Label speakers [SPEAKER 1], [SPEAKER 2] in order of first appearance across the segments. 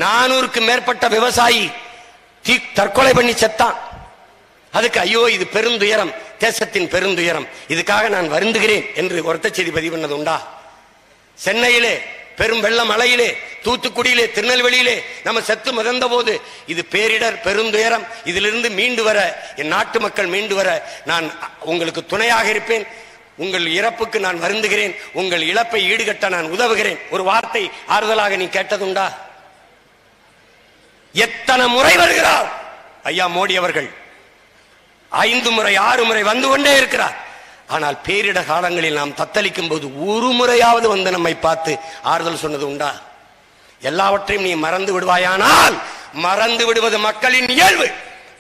[SPEAKER 1] 400க்கு மேற்பட்ட விவசாயி தற்கொலை பண்ணி செத்தான். அதுக்கு ஐயோ இது பெருந்துயரம், தேசத்தின் பெருந்துயரம், இதுக்காக நான் வருந்துகிறேன் என்று ஒருத்த செய்தி பதிவு பண்ணது உண்டா? சென்னையிலே பெரும் வெள்ள மழையிலே, தூத்துக்குடியிலே, திருநெல்வேலியிலே நம்ம செத்து மிதந்த போது இது பேரிடர், பெருந்துயரம், இதிலிருந்து மீண்டு வர, என் நாட்டு மக்கள் மீண்டு வர நான் உங்களுக்கு துணையாக இருப்பேன், உங்கள் இறப்புக்கு நான் வருந்துகிறேன், உங்கள் இழப்பை ஈடுகட்ட நான் உதவுகிறேன். ஒரு வார்த்தை ஆறுதலாக நீ கேட்டதுண்டா? எத்தனை முறை வருகிறார் ஐயா மோடி அவர்கள்? 5 முறை 6 முறை வந்து கொண்டே இருக்கிறார். ஆனால் பேரிட காலங்களில் நாம் தத்தளிக்கும் போது ஒரு முறையாவது வந்து நம்மை பார்த்து ஆறுதல் சொன்னது உண்டா? எல்லாவற்றையும் நீ மறந்து விடுவாயானால், மறந்து விடுவது மக்களின் இயல்பு,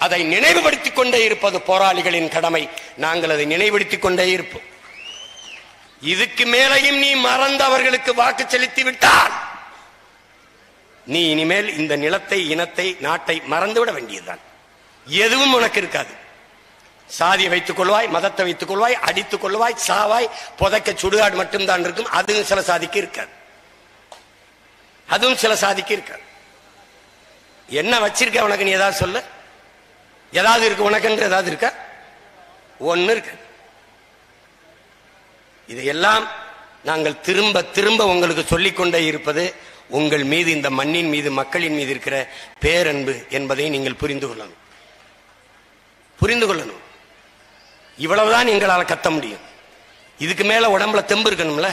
[SPEAKER 1] அதை நினைவுபடுத்திக் கொண்டே இருப்பது போராளிகளின் கடமை. நாங்கள் அதை நினைவுபடுத்திக் கொண்டே இருப்போம். இதுக்கு மேலையும் நீ மறந்து அவர்களுக்கு வாக்கு செலுத்தி விட்டால் நீ இனிமேல் இந்த நிலத்தை, இனத்தை, நாட்டை மறந்துவிட வேண்டியதுதான். எதுவும் உனக்கு இருக்காது. சாதியை வைத்துக் கொள்வாய், மதத்தை வைத்துக் கொள்வாய், அடித்துக் கொள்வாய், சாவாய், புதைக்க சுடுகாடு மட்டும்தான் இருக்கும். அதுவும் சில சாதிக்கு இருக்காது. அதுவும் சில சாதிக்கு இருக்காது. என்ன வச்சிருக்க உனக்கு? நீ ஏதாவது சொல்ல, ஏதாவது இருக்கு உனக்கு? ஏதாவது இருக்கா? ஒன்னு இருக்கு. இதையெல்லாம் நாங்கள் திரும்ப திரும்ப உங்களுக்கு சொல்லிக்கொண்டே இருப்பது உங்கள் மீது, இந்த மண்ணின் மீது, மக்களின் மீது இருக்கிற பேரன்பு என்பதை நீங்கள் புரிந்து கொள்ளணும். புரிந்து கொள்ளணும். இவ்வளவுதான் எங்களால் கத்த முடியும். இதுக்கு மேல உடம்புல தெம்பு இருக்கணும்ல.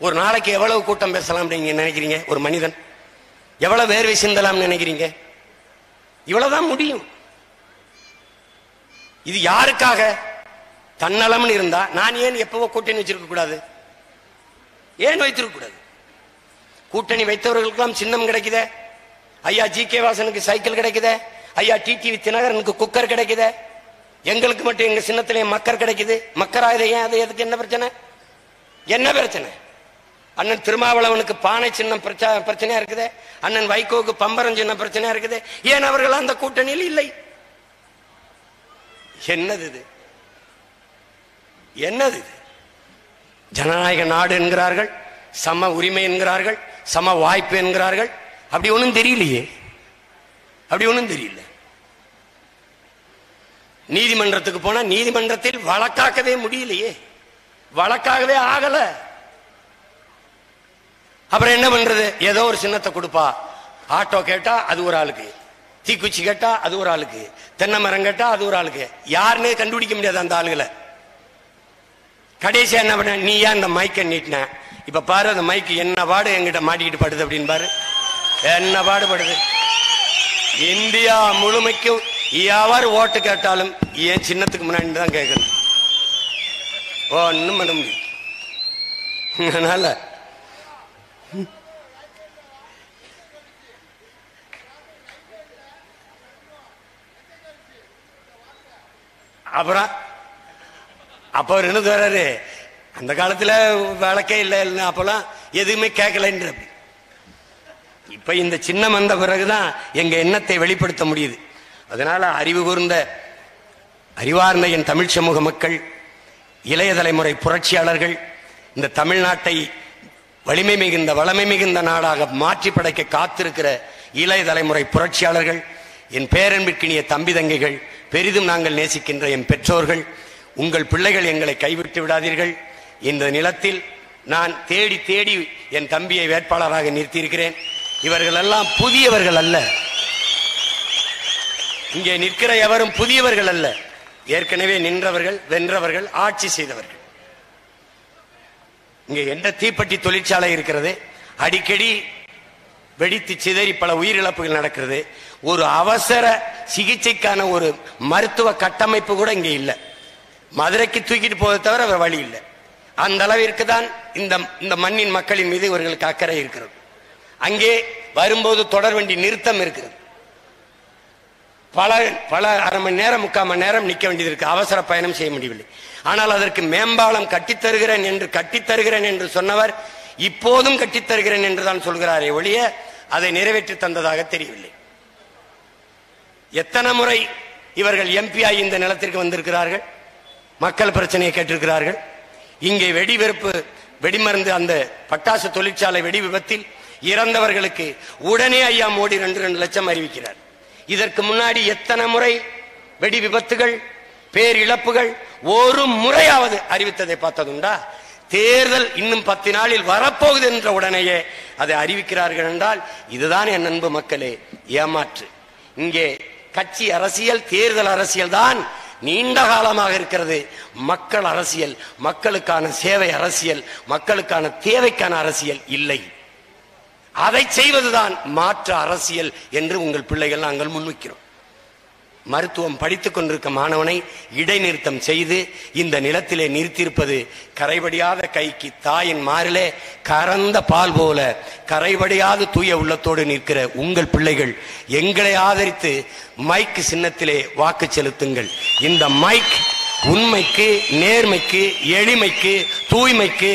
[SPEAKER 1] ஒரு நாளைக்கு எவ்வளவு கூட்டம் பேசலாம் நீங்க நினைக்கிறீங்க? ஒரு மனிதன் எவ்வளவு வேர்வை சிந்தலாம் நினைக்கிறீங்க? இவ்வளவுதான் முடியும். இது யாருக்காக? தன்னலம்னு இருந்தா நான் ஏன் எப்பவோ கூட்டணி வச்சிருக்க கூடாது? ஏன் வைத்திருக்க கூடாது? கூட்டணி வைத்தவர்களுக்கெல்லாம் சின்னம் கிடைக்குதே. ஐயா ஜி.கே. வாசனுக்கு சைக்கிள் கிடைக்குதே. ஐயா டிடிவி தினகரனுக்கு குக்கர் கிடைக்குதே. எங்களுக்கு மட்டும் எங்க சின்னத்திலே மக்கர் கிடைக்குது. மக்கராயுத ஏன்? அது எதுக்கு? என்ன பிரச்சனை? என்ன பிரச்சனை? அண்ணன் திருமாவளவனுக்கு பானை சின்னம் பிரச்சனையா இருக்குது. அண்ணன் வைகோவுக்கு பம்பரம் சின்னம் பிரச்சனையா இருக்குது. ஏன் அவர்கள் அந்த கூட்டணியில் இல்லை? என்னது இது? என்னது இது? ஜனநாயக நாடு என்கிறார்கள், சம உரிமை என்கிறார்கள், சம வாய்ப்பு என்கிறார்கள். அப்படி ஒன்றும் தெரியலையே. அப்படி ஒன்றும் தெரியல. நீதிமன்றத்துக்கு போனா நீதிமன்றத்தில் வழக்காக்கவே முடியலையே. வழக்காகவே ஆகல. அப்புறம் என்ன பண்றது? ஏதோ ஒரு சின்னத்தை கொடுப்பா. ஆட்டோ கேட்டா அது ஒரு ஆளுக்கு, தீக்குச்சி கேட்டா அது ஒரு ஆளுக்கு, தென்னை மரம் கேட்டா அது ஒரு ஆளுக்கு. யாருன்னே கண்டுபிடிக்க முடியாது அந்த ஆளுகளை. கடைசியா என்ன பண்ண? நீ ஏன் இந்த மைக்கை நீட்டின? இப்ப பாரு அந்த மைக்கு என்ன பாடு எங்கிட்ட மாட்டிக்கிட்டு படுது அப்படின்னு பாரு. என்ன பாடுபடுது. இந்தியா முழுமைக்கும் யார் ஓட்டு கேட்டாலும் ஏன் சின்னத்துக்கு முன்னாடி தான் கேட்கணும். ஒன்னும் பண்ண முடியும். அதனால அப்புறம் அப்ப அவர் என்ன சொல்றாரு? அந்த காலத்துல வழக்கே இல்லை, அப்பெல்லாம் எதுவுமே கேட்கலன்ற. இப்ப இந்த சின்னம் வந்த பிறகுதான் எங்க எண்ணத்தை வெளிப்படுத்த முடியுது. அதனால அறிவு கூர்ந்த, அறிவார்ந்த என் தமிழ் சமூக மக்கள், இளைய தலைமுறை புரட்சியாளர்கள், இந்த தமிழ்நாட்டை வலிமை மிகுந்த, வளமை மிகுந்த நாடாக மாற்றி படைக்க காத்திருக்கிற இளைய தலைமுறை புரட்சியாளர்கள், என் பேரன்பிற்கினிய தம்பி தங்கைகள், பெரிதும் நாங்கள் நேசிக்கின்ற என் பெற்றோர்கள், உங்கள் பிள்ளைகள் எங்களை கைவிட்டு விடாதீர்கள். இந்த நிலத்தில் நான் தேடி தேடி என் தம்பியை வேட்பாளராக நிறுத்தியிருக்கிறேன். இவர்கள் எல்லாம் புதியவர்கள் அல்ல. இங்கே நிற்கிற எவரும் புதியவர்கள் அல்ல. ஏற்கனவே நின்றவர்கள், வென்றவர்கள், ஆட்சி செய்தவர்கள். இங்கே எந்த தீப்பெட்டி தொழிற்சாலை இருக்கிறது? அடிக்கடி வெடித்து சிதறி பல உயிரிழப்புகள் நடக்கிறது. ஒரு அவசர சிகிச்சைக்கான ஒரு மருத்துவ கட்டமைப்பு கூட இங்கே இல்லை. மதுரைக்கு தூக்கிட்டு போவதை தவிர வேற வழி இல்லை. அந்த அளவிற்கு தான் இந்த மண்ணின் மக்களின் மீது இவர்களுக்கு அக்கறை இருக்கிறது. அங்கே வரும்போது தொடர் வண்டி நிறுத்தம் இருக்கிறது. பல அரை மணி நேரம், 3/4 மணி நேரம் நிற்க வேண்டியது இருக்கு. அவசர பயணம் செய்ய முடியவில்லை. ஆனால் அதற்கு மேம்பாலம் கட்டித்தருகிறேன் என்று சொன்னவர் இப்போதும் கட்டித்தருகிறேன் என்று தான் சொல்கிறாரே ஒழிய அதை நிறைவேற்றி தந்ததாக தெரியவில்லை. எத்தனை முறை இவர்கள் எம்பிஐ இந்த நிலத்திற்கு வந்திருக்கிறார்கள், மக்கள் பிரச்சனையை கேட்டிருக்கிறார்கள். இங்கே வெடிமருந்து, அந்த பட்டாசு தொழிற்சாலை வெடி விபத்தில் இறந்தவர்களுக்கு உடனே ஐயா மோடி 2 லட்சம் அறிவிக்கிறார். இதற்கு முன்னாடி எத்தனை முறை வெடி விபத்துகள், பேரிழப்புகள் ஒரு முறையாவது அறிவித்ததை பார்த்ததுண்டா? தேர்தல் இன்னும் 10 நாளில் வரப்போகுது என்ற உடனேயே அதை அறிவிக்கிறார்கள் என்றால் இதுதான் என் அன்பு மக்களே ஏமாற்று. இங்கே கட்சி அரசியல், தேர்தல் அரசியல் தான் நீண்ட காலமாக இருக்கிறது. மக்கள் அரசியல், மக்களுக்கான சேவை அரசியல், மக்களுக்கான தேவைக்கான அரசியல் இல்லை. அதை செய்வதுதான் மாற்று அரசியல் என்று உங்கள் பிள்ளைகள் நாங்கள் முன்வைக்கிறோம். மருத்துவம் படித்துக் கொண்டிருக்க மாணவனை இடைநிறுத்தம் செய்து இந்த நிலத்திலே நிறுத்தியிருப்பது கரைபடியாத கைக்கு தாயின் மாறிலே கறந்த பால் போல கரைபடியாத தூய உள்ளத்தோடு நிற்கிற உங்கள் பிள்ளைகள் எங்களை ஆதரித்து மைக் சின்னத்திலே வாக்கு செலுத்துங்கள். இந்த மைக் உண்மைக்கு, நேர்மைக்கு, எளிமைக்கு, தூய்மைக்கு,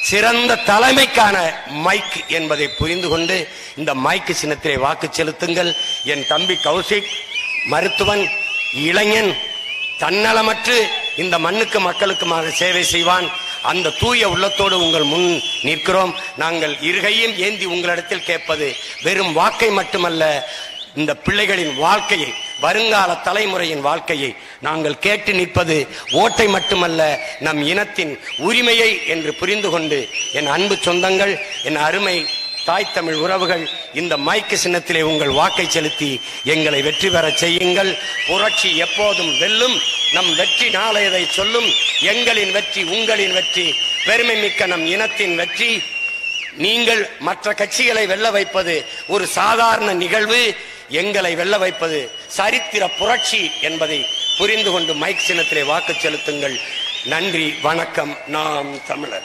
[SPEAKER 1] சிறந்த தலைமைக்கான மைக் என்பதை புரிந்து கொண்டு இந்த மைக்கு சின்னத்திலே வாக்கு செலுத்துங்கள். என் தம்பி கௌசிக் மருத்துவன், இளைஞன், தன்னலமற்று இந்த மண்ணுக்கு மக்களுக்குமாக சேவை செய்வான். அந்த தூய உள்ளத்தோடு உங்கள் முன் நிற்கிறோம். நாங்கள் இருகையும் ஏந்தி உங்களிடத்தில் கேட்பது வெறும் வாக்கை மட்டுமல்ல, இந்த பிள்ளைகளின் வாழ்க்கையை, வருங்கால தலைமுறையின் வாழ்க்கையை நாங்கள் கேட்டு நிற்பது ஓட்டை மட்டுமல்ல, நம் இனத்தின் உரிமையை என்று புரிந்து கொண்டு என் அன்பு சொந்தங்கள், என் அருமை தாய் தமிழ் உறவுகள், இந்த மைக்கு சின்னத்திலே உங்கள் வாக்கை செலுத்தி எங்களை வெற்றி பெற செய்யுங்கள். புரட்சி எப்போதும் வெல்லும். நம் வெற்றி நாளையதை சொல்லும். எங்களின் வெற்றி உங்களின் வெற்றி, பெருமை மிக்க நம் இனத்தின் வெற்றி. நீங்கள் மற்ற கட்சிகளை வெல்ல வைப்பது ஒரு சாதாரண நிகழ்வு, எங்களை வெல்ல வைப்பது சரித்திர புரட்சி என்பதை புரிந்து கொண்டு மைக் சின்னத்திலே வாக்கு செலுத்துங்கள். நன்றி, வணக்கம். நாம் தமிழர்.